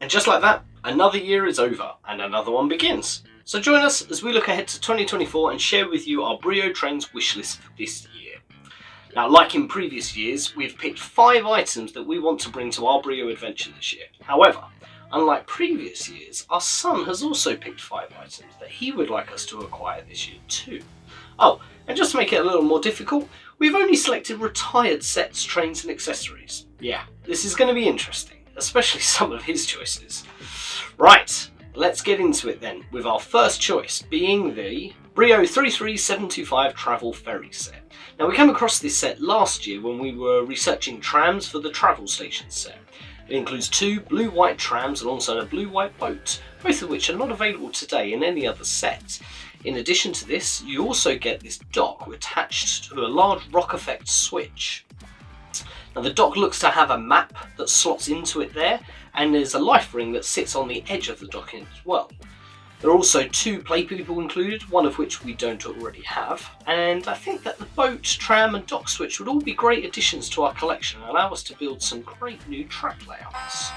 And just like that, another year is over and another one begins. So join us as we look ahead to 2024 and share with you our BRIO Trains wishlist for this year. Now, like in previous years, we've picked 5 items that we want to bring to our BRIO adventure this year. However, unlike previous years, our son has also picked 5 items that he would like us to acquire this year too. Oh, and just to make it a little more difficult, we've only selected retired sets, trains and accessories. Yeah, this is going to be interesting, especially some of his choices. Right, let's get into it then, with our first choice being the BRIO 33725 Travel Ferry set. Now, we came across this set last year when we were researching trams for the travel station set. It includes 2 blue-white trams alongside a blue-white boat, both of which are not available today in any other set. In addition to this, you also get this dock attached to a large rock effect switch. Now, the dock looks to have a map that slots into it there, and there's a life ring that sits on the edge of the dock as well. There are also 2 play people included, one of which we don't already have, and I think that the boat, tram and dock switch would all be great additions to our collection and allow us to build some great new track layouts.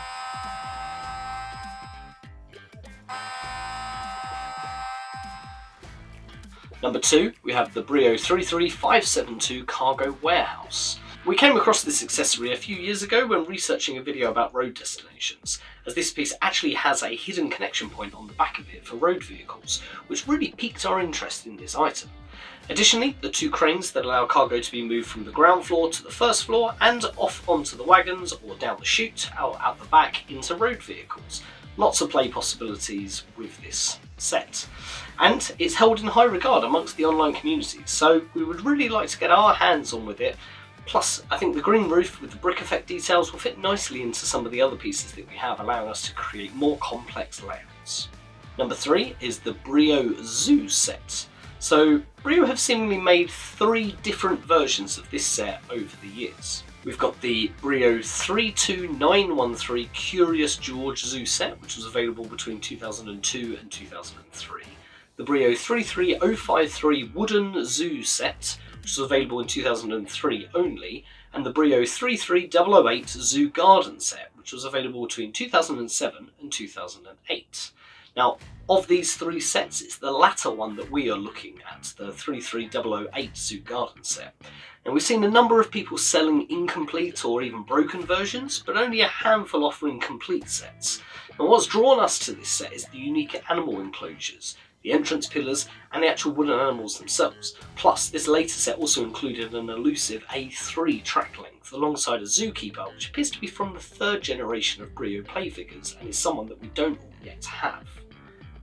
Number 2, we have the BRIO 33572 Cargo Warehouse. We came across this accessory a few years ago when researching a video about road destinations, as this piece actually has a hidden connection point on the back of it for road vehicles, which really piqued our interest in this item. Additionally, the 2 cranes that allow cargo to be moved from the ground floor to the first floor and off onto the wagons or down the chute out the back into road vehicles. Lots of play possibilities with this set. And it's held in high regard amongst the online community, so we would really like to get our hands on with it. Plus, I think the green roof with the brick effect details will fit nicely into some of the other pieces that we have, allowing us to create more complex layouts. Number 3 is the BRIO Zoo set. So, BRIO have seemingly made 3 different versions of this set over the years. We've got the BRIO 32913 Curious George Zoo set, which was available between 2002 and 2003. The BRIO 33053 Wooden Zoo set, which was available in 2003 only, and the BRIO 33008 Zoo Garden set, which was available between 2007 and 2008. Now, of these 3 sets, it's the latter one that we are looking at, the 33008 Zoo Garden set. And we've seen a number of people selling incomplete or even broken versions, but only a handful offering complete sets. And what's drawn us to this set is the unique animal enclosures, the entrance pillars, and the actual wooden animals themselves. Plus, this later set also included an elusive A3 track length alongside a zookeeper, which appears to be from the 3rd generation of BRIO play figures and is someone that we don't yet have.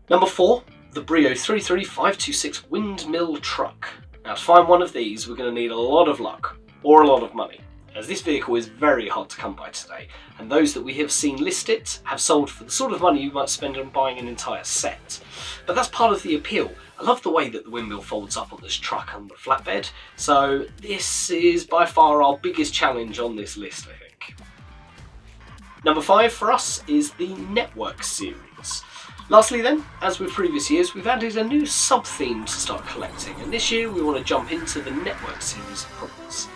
Number 4, the BRIO 33526 Windmill Truck. Now, to find one of these, we're going to need a lot of luck, or a lot of money, as this vehicle is very hard to come by today, and those that we have seen list it have sold for the sort of money you might spend on buying an entire set. But that's part of the appeal. I love the way that the windmill folds up on this truck and the flatbed, so this is by far our biggest challenge on this list, I think. Number 5 for us is the Network series. Lastly then, as with previous years, we've added a new sub-theme to start collecting, and this year we want to jump into the Network series of products.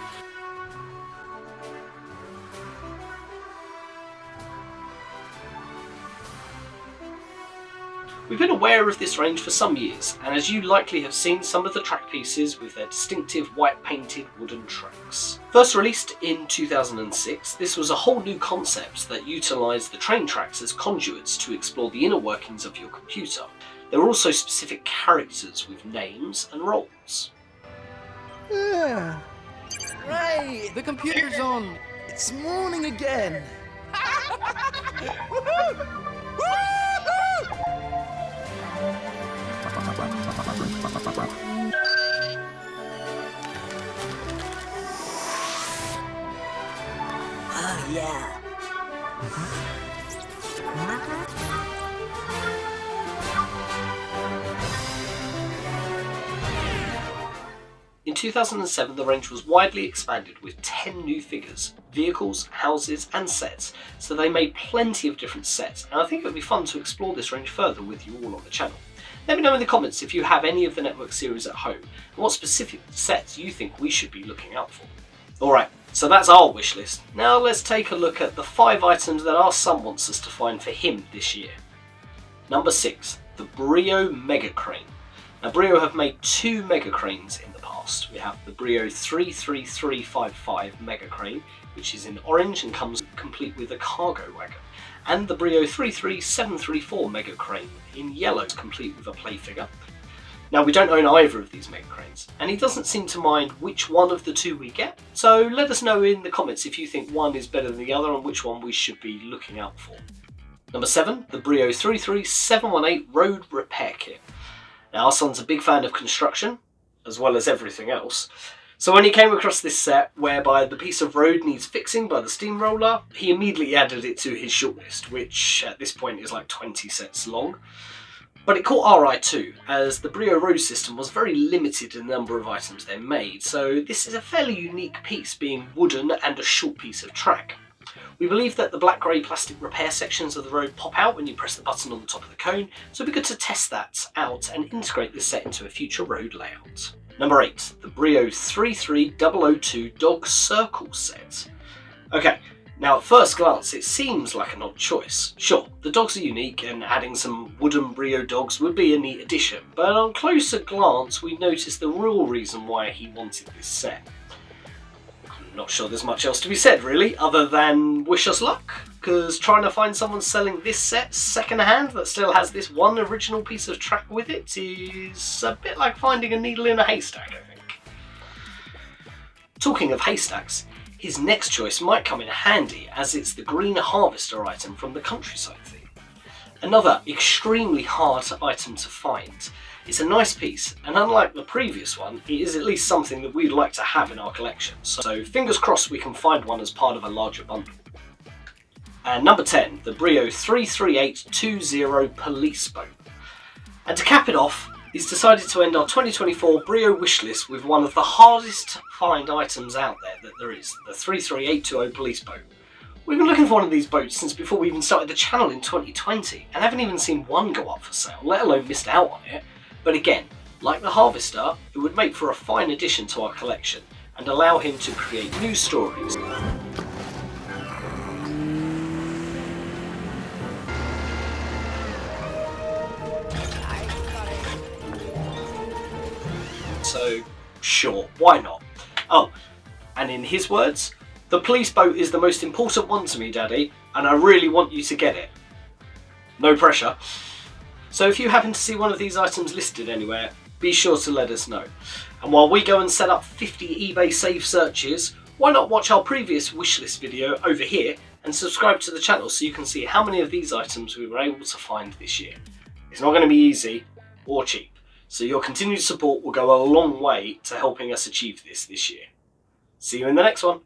We've been aware of this range for some years, and as you likely have seen, some of the track pieces with their distinctive white painted wooden tracks. First released in 2006, this was a whole new concept that utilised the train tracks as conduits to explore the inner workings of your computer. There were also specific characters with names and roles. Right, the computer's on. It's morning again. Oh yeah. In 2007, the range was widely expanded with 10 new figures, vehicles, houses and sets, so they made plenty of different sets, and I think it would be fun to explore this range further with you all on the channel. Let me know in the comments if you have any of the Network series at home, and what specific sets you think we should be looking out for. Alright, So that's our wish list. Now let's take a look at the 5 items that our son wants us to find for him this year. Number 6, the BRIO Mega Crane. Now BRIO have made 2 Mega Cranes in the past. We have the BRIO 33355 Mega Crane, which is in orange and comes complete with a cargo wagon, and the BRIO 33734 Mega Crane in yellow, complete with a play figure. Now we don't own either of these Mega Cranes, and he doesn't seem to mind which one of the 2 we get, so let us know in the comments if you think one is better than the other and which one we should be looking out for. Number 7, the BRIO 33718 Road Repair Kit. Now our son's a big fan of construction, as well as everything else, so when he came across this set whereby the piece of road needs fixing by the steamroller, he immediately added it to his shortlist, which at this point is like 20 sets long. But it caught our eye too, as the BRIO road system was very limited in the number of items they made, so this is a fairly unique piece, being wooden and a short piece of track. We believe that the black-grey plastic repair sections of the road pop out when you press the button on the top of the cone, so it'd be good to test that out and integrate this set into a future road layout. Number 8, the BRIO 33002 Dog Circle Set. Okay, now at first glance it seems like an odd choice. Sure, the dogs are unique and adding some wooden BRIO dogs would be a neat addition, but on closer glance we notice the real reason why he wanted this set. I'm not sure there's much else to be said really, other than wish us luck, because trying to find someone selling this set second hand that still has this one original piece of track with it is a bit like finding a needle in a haystack, I think. Talking of haystacks, his next choice might come in handy, as it's the green harvester item from the countryside theme. Another extremely hard item to find. It's a nice piece, and unlike the previous one, it is at least something that we'd like to have in our collection, so fingers crossed we can find one as part of a larger bundle. And number 10, the BRIO 33820 Police Boat. And to cap it off, he's decided to end our 2024 BRIO Wishlist with one of the hardest to find items out there that there is, the 33820 Police Boat. We've been looking for one of these boats since before we even started the channel in 2020, and haven't even seen one go up for sale, let alone missed out on it. But again, like the Harvester, it would make for a fine addition to our collection and allow him to create new stories. So, sure, why not? Oh, and in his words, the police boat is the most important one to me, Daddy, and I really want you to get it. No pressure. So if you happen to see one of these items listed anywhere, be sure to let us know. And while we go and set up 50 eBay save searches, why not watch our previous wishlist video over here and subscribe to the channel so you can see how many of these items we were able to find this year. It's not going to be easy or cheap, so your continued support will go a long way to helping us achieve this year. See you in the next one.